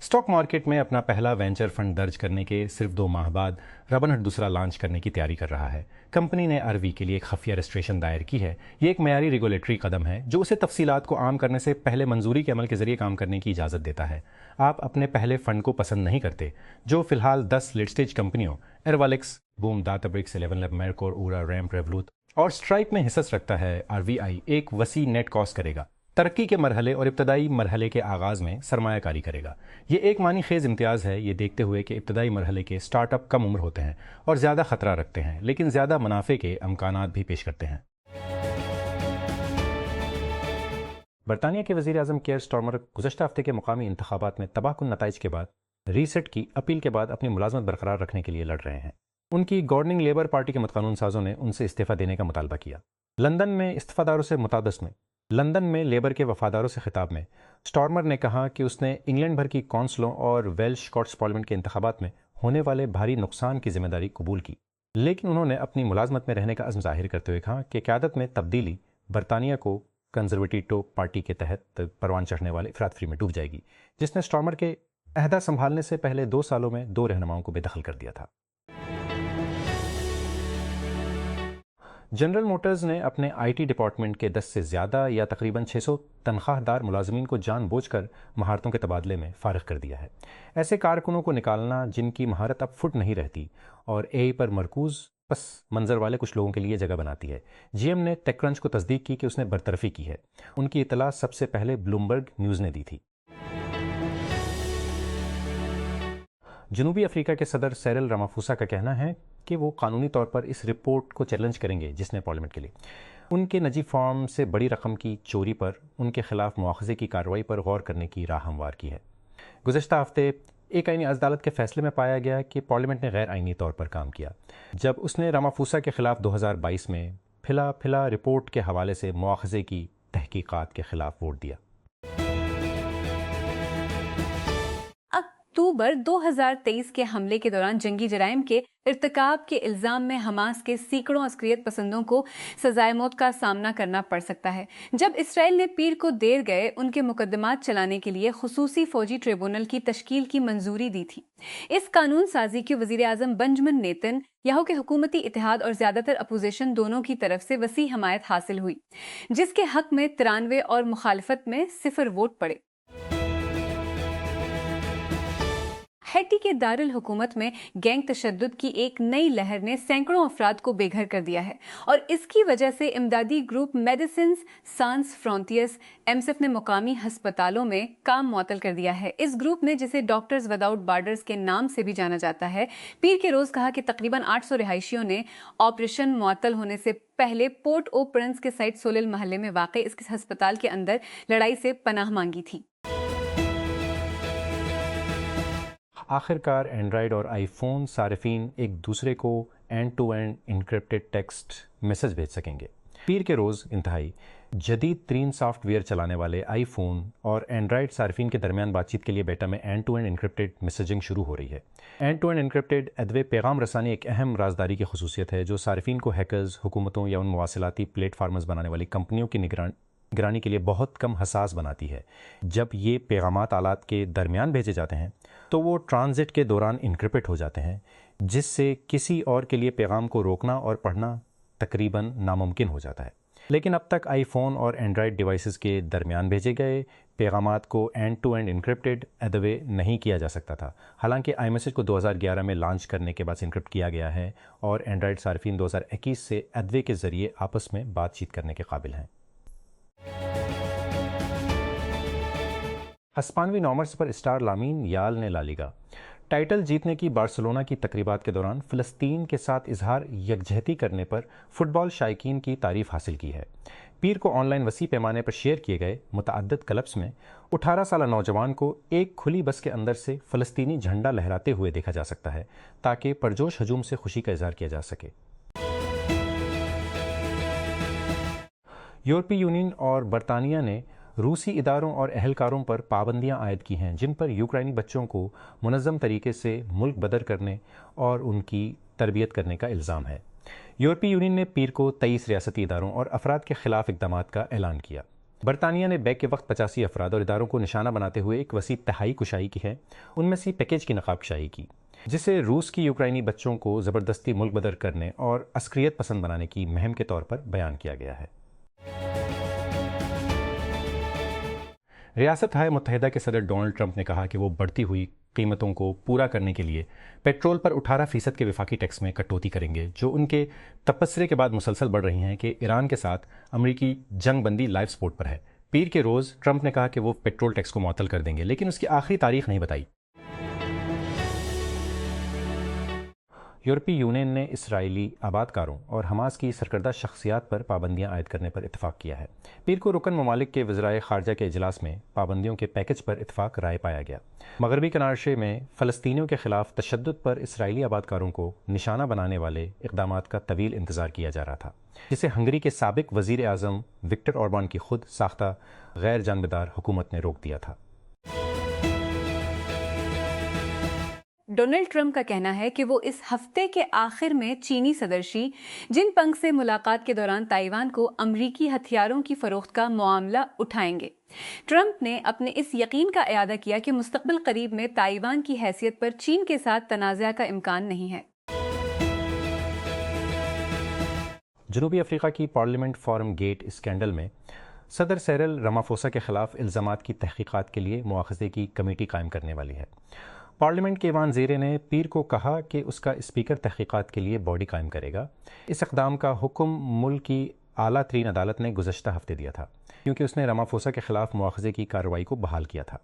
Stock market میں اپنا پہلا وینچر فنڈ درج کرنے کے صرف 2 ماہ بعد رابن ہڈ دوسرا لانچ کرنے کی تیاری کر رہا ہے۔ کمپنی نے آر-وی کے لیے ایک خفیہ رجسٹریشن دائر کی ہے۔ یہ ایک معیاری ریگولیٹری قدم ہے جو اسے تفصیلات کو عام کرنے سے پہلے منظوری کے عمل کے ذریعے کام کرنے کی اجازت دیتا ہے۔ آپ اپنے پہلے فنڈ کو پسند نہیں کرتے، جو فی الحال 10 لیٹ سٹیج کمپنیوں Airwallex, Boom, Data 11 Lab, Mercor, Aura, Ramp, Revolut اور اسٹرائپ میں حصص رکھتا ہے۔ آر-وی-آئی ایک وسیع نیٹ کاسٹ کرے گا، ترقی کے مرحلے اور ابتدائی مرحلے کے آغاز میں سرمایہ کاری کرے گا۔ یہ ایک معنی خیز امتیاز ہے، یہ دیکھتے ہوئے کہ ابتدائی مرحلے کے سٹارٹ اپ کم عمر ہوتے ہیں اور زیادہ خطرہ رکھتے ہیں، لیکن زیادہ منافع کے امکانات بھی پیش کرتے ہیں۔ برطانیہ کے وزیر اعظم کیئر سٹارمر گزشتہ ہفتے کے مقامی انتخابات میں تباہ کن نتائج کے بعد ریسیٹ کی اپیل کے بعد اپنی ملازمت برقرار رکھنے کے لیے لڑ رہے ہیں۔ ان کی گورننگ لیبر پارٹی کے متقانون سازوں نے ان سے استعفیٰ دینے کا مطالبہ کیا۔ لندن میں لیبر کے وفاداروں سے خطاب میں سٹارمر نے کہا کہ اس نے انگلینڈ بھر کی کونسلوں اور ویلش اسکاٹس پارلیمنٹ کے انتخابات میں ہونے والے بھاری نقصان کی ذمہ داری قبول کی، لیکن انہوں نے اپنی ملازمت میں رہنے کا عزم ظاہر کرتے ہوئے کہا کہ قیادت میں تبدیلی برطانیہ کو کنزرویٹو پارٹی کے تحت پروان چڑھنے والے افراد فری میں ڈوب جائے گی، جس نے سٹارمر کے عہدہ سنبھالنے سے پہلے 2 سالوں میں 2 رہنماؤں کو بے دخل کر دیا تھا۔ جنرل موٹرز نے اپنے آئی ٹی ڈپارٹمنٹ کے 10 سے زیادہ یا تقریباً 600 تنخواہ دار ملازمین کو جان بوجھ کر مہارتوں کے تبادلے میں فارغ کر دیا ہے۔ ایسے کارکنوں کو نکالنا جن کی مہارت اب فٹ نہیں رہتی اور اے آئی پر مرکوز پس منظر والے کچھ لوگوں کے لیے جگہ بناتی ہے۔ جی ایم نے ٹیک کرنچ کو تصدیق کی کہ اس نے برطرفی کی ہے۔ ان کی اطلاع سب سے پہلے بلومبرگ نیوز نے دی تھی۔ جنوبی افریقہ کے صدر سیرل رامافوسا کا کہنا ہے کہ وہ قانونی طور پر اس رپورٹ کو چیلنج کریں گے جس نے پارلیمنٹ کے لیے ان کے نجی فارم سے بڑی رقم کی چوری پر ان کے خلاف مواخذے کی کارروائی پر غور کرنے کی راہ ہموار کی ہے۔ گزشتہ ہفتے ایک آئینی عدالت کے فیصلے میں پایا گیا کہ پارلیمنٹ نے غیر آئینی طور پر کام کیا جب اس نے رامافوسا کے خلاف 2022 میں پھلا رپورٹ کے حوالے سے مواخذے کی تحقیقات کے خلاف ووٹ دیا۔ اکتوبر 2023 کے حملے کے دوران جنگی جرائم کے ارتکاب کے الزام میں حماس کے سینکڑوں عسکریت پسندوں کو سزائے موت کا سامنا کرنا پڑ سکتا ہے۔ جب اسرائیل نے پیر کو دیر گئے ان کے مقدمات چلانے کے لیے خصوصی فوجی ٹریبونل کی تشکیل کی منظوری دی تھی، اس قانون سازی کی وزیر اعظم بنجمن نیتن یاہو کے حکومتی اتحاد اور زیادہ تر اپوزیشن دونوں کی طرف سے وسیع حمایت حاصل ہوئی، جس کے حق میں 93 اور مخالفت میں 0 ووٹ پڑے۔ ہیٹی کے دارالحکومت میں گینگ تشدد کی ایک نئی لہر نے سینکڑوں افراد کو بے گھر کر دیا ہے اور اس کی وجہ سے امدادی گروپ میڈیسنز سانس فرونٹیئرز MSF نے مقامی ہسپتالوں میں کام معطل کر دیا ہے۔ اس گروپ نے، جسے ڈاکٹرز وداؤٹ بارڈرز کے نام سے بھی جانا جاتا ہے، پیر کے روز کہا کہ تقریباً 800 رہائشیوں نے آپریشن معطل ہونے سے پہلے پورٹ او پرنس کے سائٹ سولل محلے میں واقع اس ہسپتال کے اندر لڑائی سے پناہ مانگی تھی۔ آخرکار اینڈرائیڈ اور آئی فون صارفین ایک دوسرے کو end to end encrypted text message بھیج سکیں گے۔ پیر کے روز انتہائی جدید ترین سافٹ ویئر چلانے والے آئی فون اور اینڈرائیڈ صارفین کے درمیان بات چیت کے لیے بیٹا میں end to end encrypted messaging شروع ہو رہی ہے۔ اینڈ ٹو اینڈ انکرپٹڈ ادویہ پیغام رسانی ایک اہم رازداری کی خصوصیت ہے جو صارفین کو ہیکرز، حکومتوں یا ان مواصلاتی پلیٹ فارمز بنانے والی کمپنیوں کی نگرانی کے لیے بہت کم حساس بناتی ہے۔ جب یہ پیغامات آلات کے درمیان بھیجے جاتے ہیں تو وہ ٹرانزٹ کے دوران انکرپٹ ہو جاتے ہیں، جس سے کسی اور کے لیے پیغام کو روکنا اور پڑھنا تقریباً ناممکن ہو جاتا ہے۔ لیکن اب تک آئی فون اور اینڈرائیڈ ڈیوائسز کے درمیان بھیجے گئے پیغامات کو اینڈ ٹو اینڈ انکرپٹڈ ادویہ نہیں کیا جا سکتا تھا، حالانکہ آئی میسج کو 2011 میں لانچ کرنے کے بعد انکرپٹ کیا گیا ہے اور اینڈرائیڈ صارفین 2021 سے ادویہ کے ذریعے آپس میں بات چیت کرنے کے قابل ہیں۔ ہسپانوی نامر سپر اسٹار لامین یال نے لالیگا ٹائٹل جیتنے کی بارسلونا کی تقریبات کے دوران فلسطین کے ساتھ اظہار یکجہتی کرنے پر فٹ بال شائقین کی تعریف حاصل کی ہے۔ پیر کو آن لائن وسیع پیمانے پر شیئر کیے گئے متعدد کلپس میں 18 سالہ نوجوان کو ایک کھلی بس کے اندر سے فلسطینی جھنڈا لہراتے ہوئے دیکھا جا سکتا ہے تاکہ پرجوش ہجوم سے خوشی کا اظہار کیا جا سکے۔ یورپی یونین اور برطانیہ نے روسی اداروں اور اہلکاروں پر پابندیاں عائد کی ہیں جن پر یوکرائنی بچوں کو منظم طریقے سے ملک بدر کرنے اور ان کی تربیت کرنے کا الزام ہے۔ یورپی یونین نے پیر کو 23 ریاستی اداروں اور افراد کے خلاف اقدامات کا اعلان کیا۔ برطانیہ نے بیگ کے وقت 85 افراد اور اداروں کو نشانہ بناتے ہوئے ایک وسیع تہائی کشائی کی ہے، ان میں سے پیکیج کی نقاب کشائی کی، جسے روس کی یوکرائنی بچوں کو زبردستی ملک بدر کرنے اور عسکریت پسند بنانے کی مہم کے طور پر بیان کیا گیا ہے۔ ریاست متحدہ کے صدر ڈونلڈ ٹرمپ نے کہا کہ وہ بڑھتی ہوئی قیمتوں کو پورا کرنے کے لیے پیٹرول پر 18% کے وفاقی ٹیکس میں کٹوتی کریں گے، جو ان کے تبصرے کے بعد مسلسل بڑھ رہی ہیں کہ ایران کے ساتھ امریکی جنگ بندی لائف سپورٹ پر ہے۔ پیر کے روز ٹرمپ نے کہا کہ وہ پیٹرول ٹیکس کو معطل کر دیں گے، لیکن اس کی آخری تاریخ نہیں بتائی۔ یورپی یونین نے اسرائیلی آباد کاروں اور حماس کی سرکردہ شخصیات پر پابندیاں عائد کرنے پر اتفاق کیا ہے۔ پیر کو رکن ممالک کے وزرائے خارجہ کے اجلاس میں پابندیوں کے پیکج پر اتفاق رائے پایا گیا۔ مغربی کنارے میں فلسطینیوں کے خلاف تشدد پر اسرائیلی آباد کاروں کو نشانہ بنانے والے اقدامات کا طویل انتظار کیا جا رہا تھا، جسے ہنگری کے سابق وزیر اعظم وکٹر اوربان کی خود ساختہ غیر جانبدار حکومت نے روک دیا تھا۔ ڈونلڈ ٹرمپ کا کہنا ہے کہ وہ اس ہفتے کے آخر میں چینی صدر شی جن پنگ سے ملاقات کے دوران تائیوان کو امریکی ہتھیاروں کی فروخت کا معاملہ اٹھائیں گے۔ ٹرمپ نے اپنے اس یقین کا اعادہ کیا کہ مستقبل قریب میں تائیوان کی حیثیت پر چین کے ساتھ تنازع کا امکان نہیں ہے۔ جنوبی افریقہ کی پارلیمنٹ فارم گیٹ اسکینڈل میں صدر سیرل رامافوسا کے خلاف الزامات کی تحقیقات کے لیے مواخذے کی کمیٹی قائم کرنے والی ہے۔ پارلیمنٹ کے ایوان زیرے نے پیر کو کہا کہ اس کا اسپیکر تحقیقات کے لیے باڈی قائم کرے گا۔ اس اقدام کا حکم ملک کی اعلیٰ ترین عدالت نے گزشتہ ہفتے دیا تھا، کیونکہ اس نے رامافوسا کے خلاف مواخذے کی کارروائی کو بحال کیا تھا۔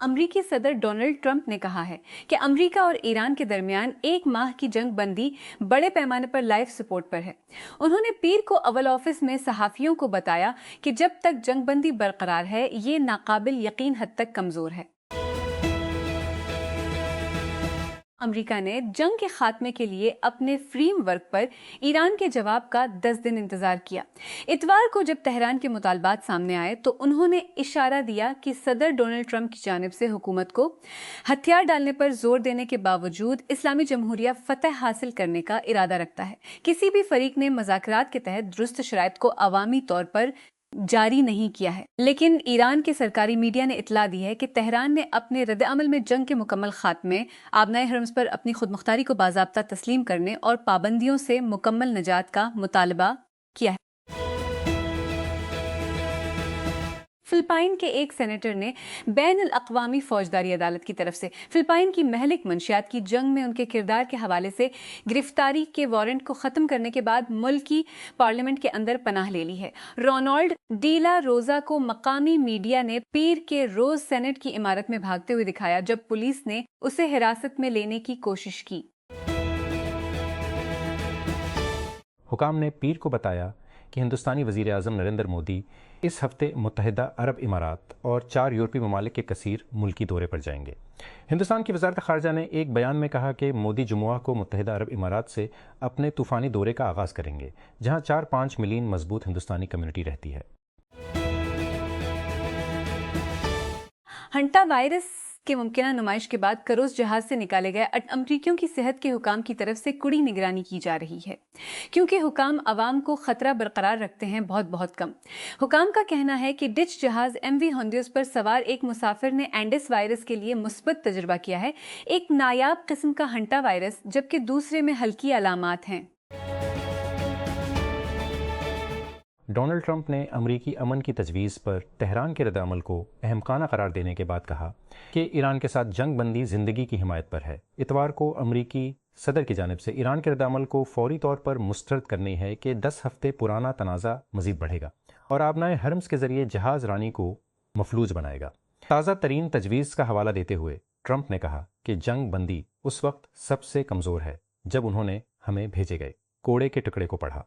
امریکی صدر ڈونلڈ ٹرمپ نے کہا ہے کہ امریکہ اور ایران کے درمیان 1 ماہ کی جنگ بندی بڑے پیمانے پر لائف سپورٹ پر ہے۔ انہوں نے پیر کو اوول آفس میں صحافیوں کو بتایا کہ جب تک جنگ بندی برقرار ہے، یہ ناقابل یقین حد تک کمزور ہے۔ امریکہ نے جنگ کے خاتمے کے لیے اپنے فریم ورک پر ایران کے جواب کا 10 دن انتظار کیا۔ اتوار کو جب تہران کے مطالبات سامنے آئے تو انہوں نے اشارہ دیا کہ صدر ڈونلڈ ٹرمپ کی جانب سے حکومت کو ہتھیار ڈالنے پر زور دینے کے باوجود اسلامی جمہوریہ فتح حاصل کرنے کا ارادہ رکھتا ہے۔ کسی بھی فریق نے مذاکرات کے تحت درست شرائط کو عوامی طور پر جاری نہیں کیا ہے، لیکن ایران کے سرکاری میڈیا نے اطلاع دی ہے کہ تہران نے اپنے رد عمل میں جنگ کے مکمل خاتمے، آبنائے حرمز پر اپنی خود مختاری کو باضابطہ تسلیم کرنے اور پابندیوں سے مکمل نجات کا مطالبہ کیا ہے۔ فلپائن کے ایک سینیٹر نے بین الاقوامی فوجداری عدالت کی طرف سے فلپائن کی مہلک منشیات کی جنگ میں ان کے کردار کے حوالے سے گرفتاری کے وارنٹ کو ختم کرنے کے بعد ملک کی پارلیمنٹ کے اندر پناہ لے لی ہے۔ رونالڈ ڈی لا روزا کو مقامی میڈیا نے پیر کے روز سینٹ کی عمارت میں بھاگتے ہوئے دکھایا جب پولیس نے اسے حراست میں لینے کی کوشش کی۔ حکام نے پیر کو بتایا کہ ہندوستانی وزیر اعظم نریندر مودی اس ہفتے متحدہ عرب امارات اور 4 یورپی ممالک کے کثیر ملکی دورے پر جائیں گے۔ ہندوستان کی وزارت خارجہ نے ایک بیان میں کہا کہ مودی جمعہ کو متحدہ عرب امارات سے اپنے طوفانی دورے کا آغاز کریں گے، جہاں 4-5 ملین مضبوط ہندوستانی کمیونٹی رہتی ہے۔ ہنٹا وائرس کے ممکنہ نمائش کے بعد کروز جہاز سے نکالے گئے امریکیوں کی صحت کے حکام کی طرف سے کڑی نگرانی کی جا رہی ہے، کیونکہ حکام عوام کو خطرہ برقرار رکھتے ہیں بہت کم۔ حکام کا کہنا ہے کہ ڈچ جہاز MV ہونڈیوس پر سوار ایک مسافر نے اینڈس وائرس کے لیے مثبت تجربہ کیا ہے، ایک نایاب قسم کا ہنٹا وائرس، جبکہ دوسرے میں ہلکی علامات ہیں۔ ڈونلڈ ٹرمپ نے امریکی امن کی تجویز پر تہران کے رد عمل کو احمقانہ قرار دینے کے بعد کہا کہ ایران کے ساتھ جنگ بندی زندگی کی حمایت پر ہے۔ اتوار کو امریکی صدر کی جانب سے ایران کے رد عمل کو فوری طور پر مسترد کرنی ہے کہ 10 ہفتے پرانا تنازع مزید بڑھے گا اور آبنائے حرمز کے ذریعے جہاز رانی کو مفلوج بنائے گا۔ تازہ ترین تجویز کا حوالہ دیتے ہوئے ٹرمپ نے کہا کہ جنگ بندی اس وقت سب سے کمزور ہے جب انہوں نے ہمیں بھیجے گئے کوڑے کے ٹکڑے کو پڑھا۔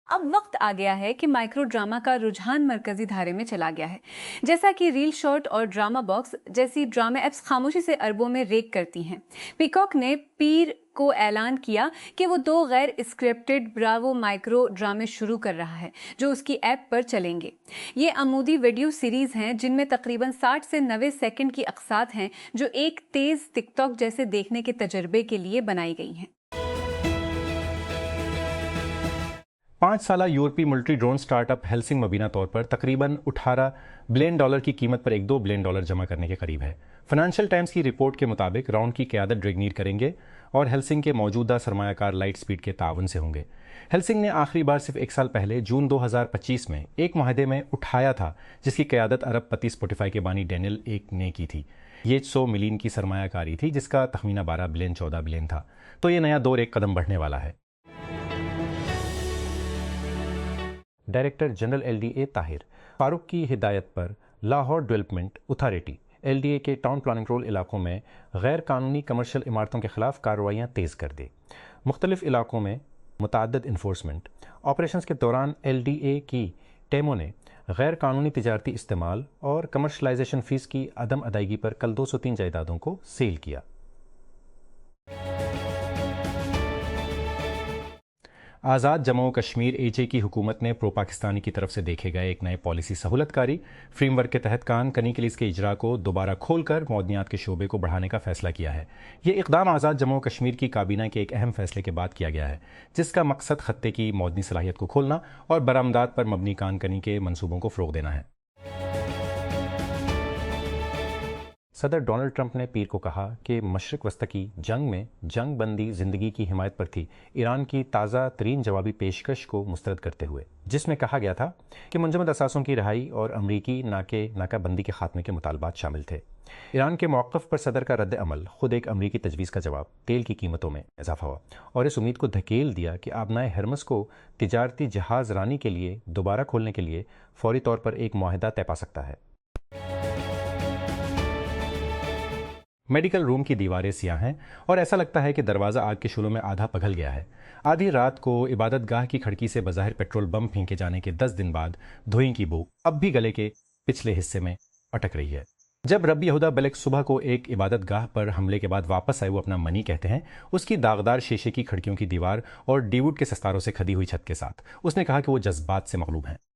اب وقت آ گیا ہے کہ مائکرو ڈرامہ کا رجحان مرکزی دھارے میں چلا گیا ہے، جیسا کہ ریل شارٹ اور ڈرامہ باکس جیسی ڈرامہ ایپس خاموشی سے اربوں میں ریک کرتی ہیں۔ پیکاک نے پیر کو اعلان کیا کہ وہ 2 غیر اسکرپٹڈ براوو مائکرو ڈرامے شروع کر رہا ہے جو اس کی ایپ پر چلیں گے۔ یہ عمودی ویڈیو سیریز ہیں جن میں تقریباً 60 سے 90 سیکنڈ کی اقساط ہیں جو ایک تیز ٹک ٹاک جیسے دیکھنے کے تجربے کے لیے بنائی گئی ہیں۔ 5 سالہ یورپی military drone startup Helsing مبینہ طور پر تقریباً $18 بلین کی قیمت پر $1-2 بلین جمع کرنے کے قریب ہے۔ فائنانشل ٹائمز کی رپورٹ کے مطابق راؤنڈ کی قیادت ڈریگنیر کریں گے اور ہیلسنگ کے موجودہ سرمایہ کار لائٹ سپیڈ کے تعاون سے ہوں گے۔ ہیلسنگ نے آخری بار صرف 1 سال پہلے جون 2025 میں ایک معاہدے میں اٹھایا تھا جس کی قیادت ارب پتی اسپوٹیفائی کے بانی ڈینیل ایک نے کی تھی۔ یہ 100 ملین کی سرمایہ کاری تھی جس کا تخمینہ 14 بلین تھا، تو یہ نیا دور ایک قدم بڑھنے والا ہے۔ ڈائریکٹر جنرل LDA طاہر فاروق کی ہدایت پر لاہور ڈیولپمنٹ اتھارٹی LDA کے ٹاؤن پلاننگ رول علاقوں میں غیر قانونی کمرشل عمارتوں کے خلاف کارروائیاں تیز کر دی۔ مختلف علاقوں میں متعدد انفورسمنٹ آپریشنز کے دوران LDA کی ٹیموں نے غیر قانونی تجارتی استعمال اور کمرشلائزیشن فیس کی عدم ادائیگی پر کل 203 جائیدادوں کو سیل کیا۔ آزاد جموں و کشمیر AJ کی حکومت نے پرو پاکستانی کی طرف سے دیکھے گئے ایک نئے پالیسی سہولت کاری فریم ورک کے تحت کان کنی کے لیز کے اجرا کو دوبارہ کھول کر معدنیات کے شعبے کو بڑھانے کا فیصلہ کیا ہے۔ یہ اقدام آزاد جموں و کشمیر کی کابینہ کے ایک اہم فیصلے کے بعد کیا گیا ہے جس کا مقصد خطے کی معدنی صلاحیت کو کھولنا اور برآمدات پر مبنی کان کنی کے منصوبوں کو فروغ دینا ہے۔ صدر ڈونلڈ ٹرمپ نے پیر کو کہا کہ مشرق وسطی کی جنگ میں جنگ بندی زندگی کی حمایت پر تھی ایران کی تازہ ترین جوابی پیشکش کو مسترد کرتے ہوئے، جس میں کہا گیا تھا کہ منجمد اثاثوں کی رہائی اور امریکی ناکہ بندی کے خاتمے کے مطالبات شامل تھے۔ ایران کے موقف پر صدر کا رد عمل خود ایک امریکی تجویز کا جواب تیل کی قیمتوں میں اضافہ ہوا اور اس امید کو دھکیل دیا کہ آبنائے ہرمز کو تجارتی جہاز رانی کے لیے دوبارہ کھولنے کے لیے فوری طور پر ایک معاہدہ طے پا سکتا ہے۔ میڈیکل روم کی دیواریں سیاہ ہیں اور ایسا لگتا ہے کہ دروازہ آگ کے شعلوں میں آدھا پگھل گیا ہے۔ آدھی رات کو عبادت گاہ کی کھڑکی سے بظاہر پیٹرول بم پھینکے جانے کے 10 دن بعد دھوئیں کی بو اب بھی گلے کے پچھلے حصے میں اٹک رہی ہے۔ جب رب یہودا بلیک صبح کو ایک عبادت گاہ پر حملے کے بعد واپس آئے وہ اپنا منی کہتے ہیں، اس کی داغدار شیشے کی کھڑکیوں کی دیوار اور ڈی ووڈ کے سستاروں سے کھدی ہوئی چھت کے ساتھ۔ اس نے کہا کہ وہ جذبات سے مغلوب ہیں۔